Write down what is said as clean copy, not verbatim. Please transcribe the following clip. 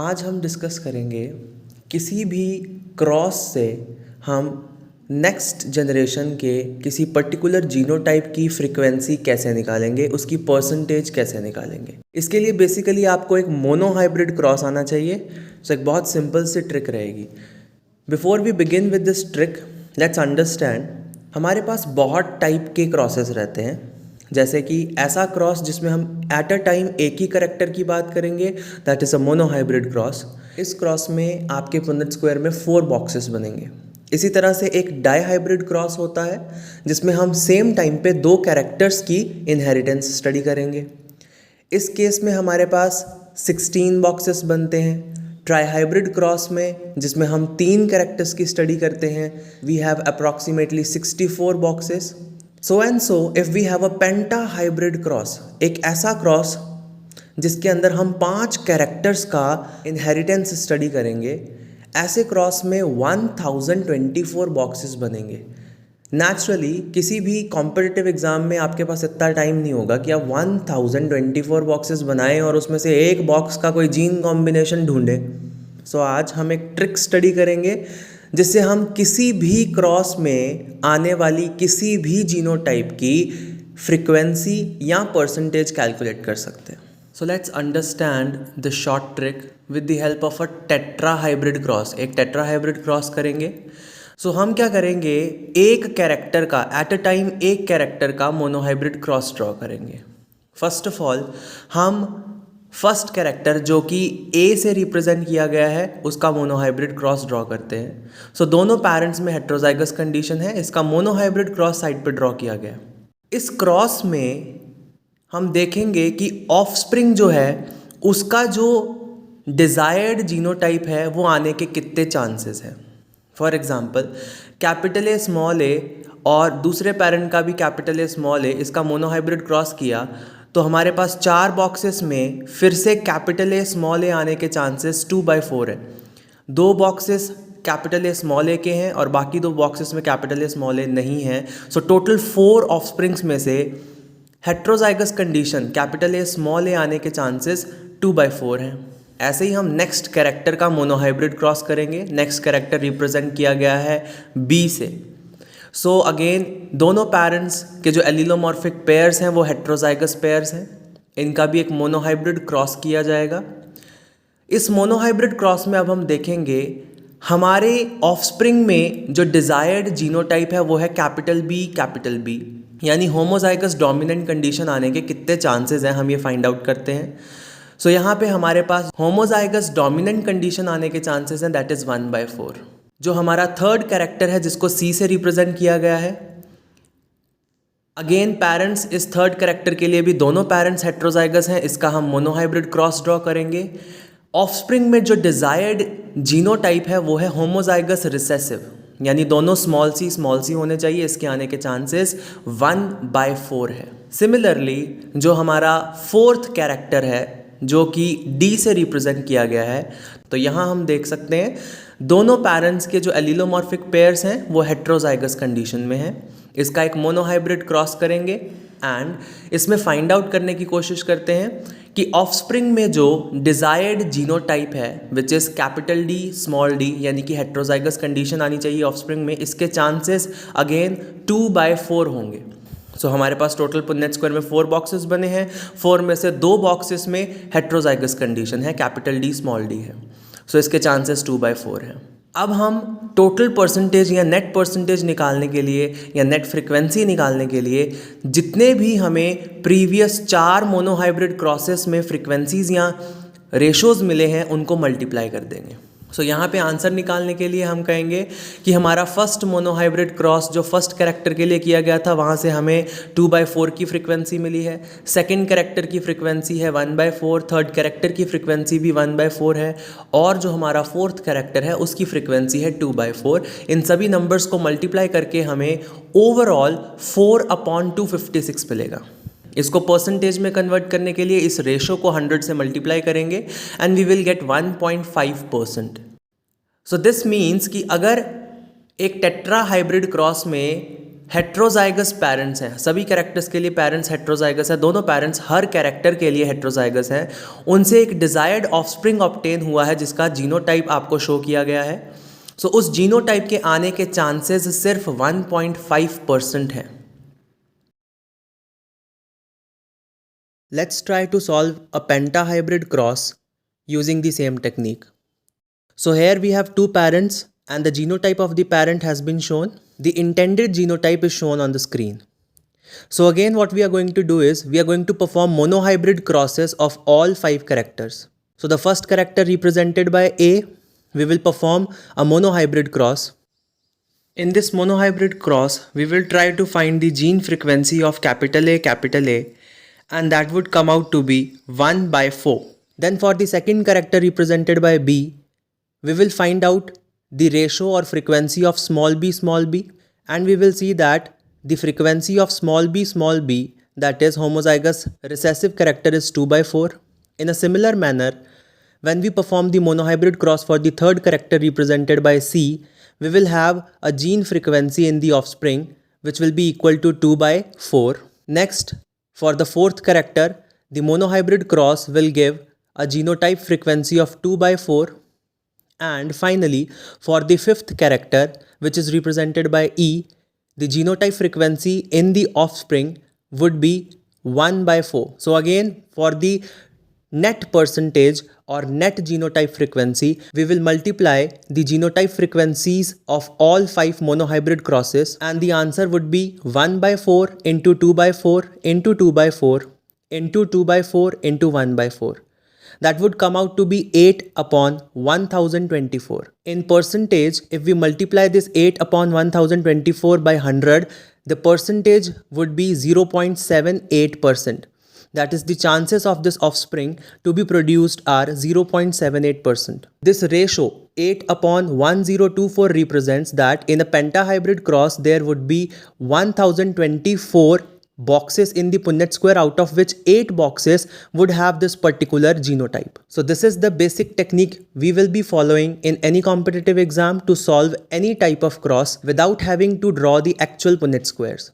आज हम डिस्कस करेंगे किसी भी क्रॉस से हम नेक्स्ट जनरेशन के किसी पर्टिकुलर जीनोटाइप की फ्रीक्वेंसी कैसे निकालेंगे, उसकी परसेंटेज कैसे निकालेंगे। इसके लिए बेसिकली आपको एक मोनोहाइब्रिड क्रॉस आना चाहिए। तो एक बहुत सिंपल सी ट्रिक रहेगी। Before we begin with this trick, let's understand हमारे पास बहुत टाइप के क्रॉसेस रहते हैं। जैसे कि ऐसा क्रॉस जिसमें हम एट अ टाइम एक ही करेक्टर की बात करेंगे, that is a monohybrid cross. इस क्रॉस में आपके पुन्नेट स्क्वायर में 4 बॉक्सेस बनेंगे। इसी तरह से एक डाईहाइब्रिड क्रॉस होता है जिसमें हम सेम टाइम पे 2 कैरेक्टर्स की इनहेरिटेंस स्टडी करेंगे। इस केस में हमारे पास 16 बॉक्सेस बनते हैं। ट्राईहाइब्रिड क्रॉस में जिसमें हम 3 कैरेक्टर्स की स्टडी करते हैं, we have approximately 64 boxes. So and so if we have a pentahybrid cross, एक ऐसा क्रॉस जिसके अंदर हम 5 कैरेक्टर्स का इनहेरिटेंस स्टडी करेंगे, ऐसे क्रॉस में 1024 बॉक्सेस बनेंगे। नेचुरली किसी भी कॉम्पिटिटिव एग्ज़ाम में आपके पास इतना टाइम नहीं होगा कि आप 1024 बॉक्सेस बनाएं और उसमें से एक बॉक्स का कोई जीन कॉम्बिनेशन ढूंढें। सो आज हम एक ट्रिक स्टडी करेंगे जिससे हम किसी भी क्रॉस में आने वाली किसी भी जीनोटाइप की फ्रीक्वेंसी या परसेंटेज कैलकुलेट कर सकते हैं। So let's understand the short trick with the help of a tetrahybrid cross. एक टेट्राहाइब्रिड क्रॉस करेंगे। सो हम क्या करेंगे, एक कैरेक्टर का एट अ टाइम एक कैरेक्टर का मोनोहाइब्रिड क्रॉस ड्रॉ करेंगे। फर्स्ट ऑफ ऑल हम फर्स्ट कैरेक्टर जो कि ए से रिप्रेजेंट किया गया है उसका मोनोहाइब्रिड क्रॉस ड्रॉ करते हैं। सो दोनों पेरेंट्स में हेट्रोजाइगस कंडीशन है, इसका मोनोहाइब्रिड क्रॉस साइड पे ड्रॉ किया गया। इस क्रॉस में हम देखेंगे कि ऑफस्प्रिंग जो है उसका जो डिज़ायर्ड जीनोटाइप है वो आने के कितने चांसेस हैं। For example capital A small A और दूसरे पेरेंट का भी कैपिटल ए स्मॉल ए, इसका मोनोहाइब्रिड क्रॉस किया तो हमारे पास 4 बॉक्सेस में फिर से कैपिटल ए स्मॉल ए आने के चांसेस 2/4 है। 2 बॉक्सेस कैपिटल ए स्मॉल ए के हैं और बाकी 2 बॉक्सेस में कैपिटल ए स्मॉल ए नहीं है। सो टोटल 4 ऑफस्प्रिंग्स में से heterozygous condition capital A small A आने के चांसेस 2/4 हैं। ऐसे ही हम नेक्स्ट कैरेक्टर का मोनोहाइब्रिड क्रॉस करेंगे। नेक्स्ट कैरेक्टर रिप्रेजेंट किया गया है बी से। सो अगेन दोनों पेरेंट्स के जो एलिलोमॉर्फिक पेयर्स हैं वो हेट्रोजाइगस पेयर्स हैं, इनका भी एक मोनोहाइब्रिड क्रॉस किया जाएगा। इस मोनोहाइब्रिड क्रॉस में अब हम देखेंगे हमारे ऑफस्प्रिंग में जो डिज़ायर्ड जीनोटाइप है वो है कैपिटल बी, यानी होमोजाइगस डोमिनेंट कंडीशन आने के कितने चांसेस हैं हम ये फाइंड आउट करते हैं। सो यहाँ पे हमारे पास होमोजाइगस डोमिनेंट कंडीशन आने के चांसेस हैं, दैट इज़ 1/4। जो हमारा थर्ड कैरेक्टर है जिसको सी से रिप्रेजेंट किया गया है, अगेन पेरेंट्स इस थर्ड कैरेक्टर के लिए भी दोनों पेरेंट्स हेट्रोजाइगस हैं, इसका हम मोनोहाइब्रिड क्रॉस ड्रॉ करेंगे। ऑफस्प्रिंग में जो डिज़ायर्ड जीनोटाइप है वो है होमोजाइगस रिसेसिव, यानी दोनों स्मॉल सी होने चाहिए, इसके आने के चांसेस 1/4 है। सिमिलरली जो हमारा फोर्थ कैरेक्टर है जो कि डी से रिप्रेजेंट किया गया है, तो यहाँ हम देख सकते हैं दोनों पेरेंट्स के जो एलिलोमॉर्फिक पेयर्स हैं वो हेट्रोजाइगस कंडीशन में है। इसका एक मोनोहाइब्रिड क्रॉस करेंगे एंड इसमें फाइंड आउट करने की कोशिश करते हैं कि ऑफस्प्रिंग में जो डिज़ायर्ड जीनोटाइप है which is capital D small D, यानी कि हेट्रोजाइगस कंडीशन आनी चाहिए ऑफस्प्रिंग में, इसके चांसेस अगेन 2/4 होंगे। सो हमारे पास टोटल पुन्नेट स्क्वायर में 4 बॉक्सेस बने हैं। 4 में से 2 बॉक्सेस में हेट्रोजाइगस कंडीशन है, कैपिटल डी स्मॉल डी है। सो इसके चांसेस 2/4 हैं। अब हम टोटल परसेंटेज या नेट परसेंटेज निकालने के लिए या नेट फ्रीक्वेंसी निकालने के लिए जितने भी हमें प्रीवियस 4 मोनोहाइब्रिड क्रॉसेस में फ्रीक्वेंसीज या रेशोज़ मिले हैं उनको मल्टीप्लाई कर देंगे। सो यहाँ पे आंसर निकालने के लिए हम कहेंगे कि हमारा फर्स्ट मोनोहाइब्रिड क्रॉस जो फर्स्ट कैरेक्टर के लिए किया गया था वहाँ से हमें 2/4 की फ्रीक्वेंसी मिली है। सेकंड कैरेक्टर की फ्रीक्वेंसी है 1/4, थर्ड कैरेक्टर की फ्रीक्वेंसी भी 1/4 है और जो हमारा फोर्थ कैरेक्टर है उसकी फ्रीक्वेंसी है 2/4। इन सभी नंबर्स को मल्टीप्लाई करके हमें ओवरऑल 4/256 मिलेगा। इसको परसेंटेज में कन्वर्ट करने के लिए इस रेशो को 100 से मल्टीप्लाई करेंगे and we will get 1.5%। So this means कि अगर एक टेट्रा हाइब्रिड क्रॉस में हेट्रोजाइगस पेरेंट्स हैं, सभी कैरेक्टर्स के लिए पेरेंट्स हेट्रोजाइगस है, दोनों पेरेंट्स हर कैरेक्टर के लिए हेट्रोजाइगस है, उनसे एक डिजायर्ड ऑफस्प्रिंग ऑब्टेन हुआ है जिसका जीनोटाइप आपको शो किया गया है। सो उस जीनोटाइप के आने के चांसेस सिर्फ 1.5% हैं। Let's try to solve a pentahybrid cross using the same technique. So here we have two parents and the genotype of the parent has been shown. The intended genotype is shown on the screen. So again what we are going to do is we are going to perform monohybrid crosses of all 5 characters. So the first character represented by A, we will perform a monohybrid cross. In this monohybrid cross, we will try to find the gene frequency of capital A, and that would come out to be 1 by 4. Then for the second character represented by B, we will find out the ratio or frequency of small b, and we will see that the frequency of small b, that is homozygous recessive character, is 2 by 4. In a similar manner, when we perform the monohybrid cross for the third character represented by C, we will have a gene frequency in the offspring which will be equal to 2 by 4. Next, for the fourth character, the monohybrid cross will give a genotype frequency of 2 by 4. And finally, for the fifth character, which is represented by E, the genotype frequency in the offspring would be 1 by 4. So again, for the net percentage or net genotype frequency, we will multiply the genotype frequencies of all 5 monohybrid crosses, and the answer would be 1 by 4 into 2 by 4 into 2 by 4 into 2 by 4 into 1 by 4. That would come out to be 8 upon 1024. In percentage, if we multiply this 8 upon 1024 by 100, the percentage would be 0.78%. That is, the chances of this offspring to be produced are 0.78%. This ratio 8 upon 1024 represents that in a pentahybrid cross there would be 1024 boxes in the Punnett square, out of which 8 boxes would have this particular genotype. So this is the basic technique we will be following in any competitive exam to solve any type of cross without having to draw the actual Punnett squares.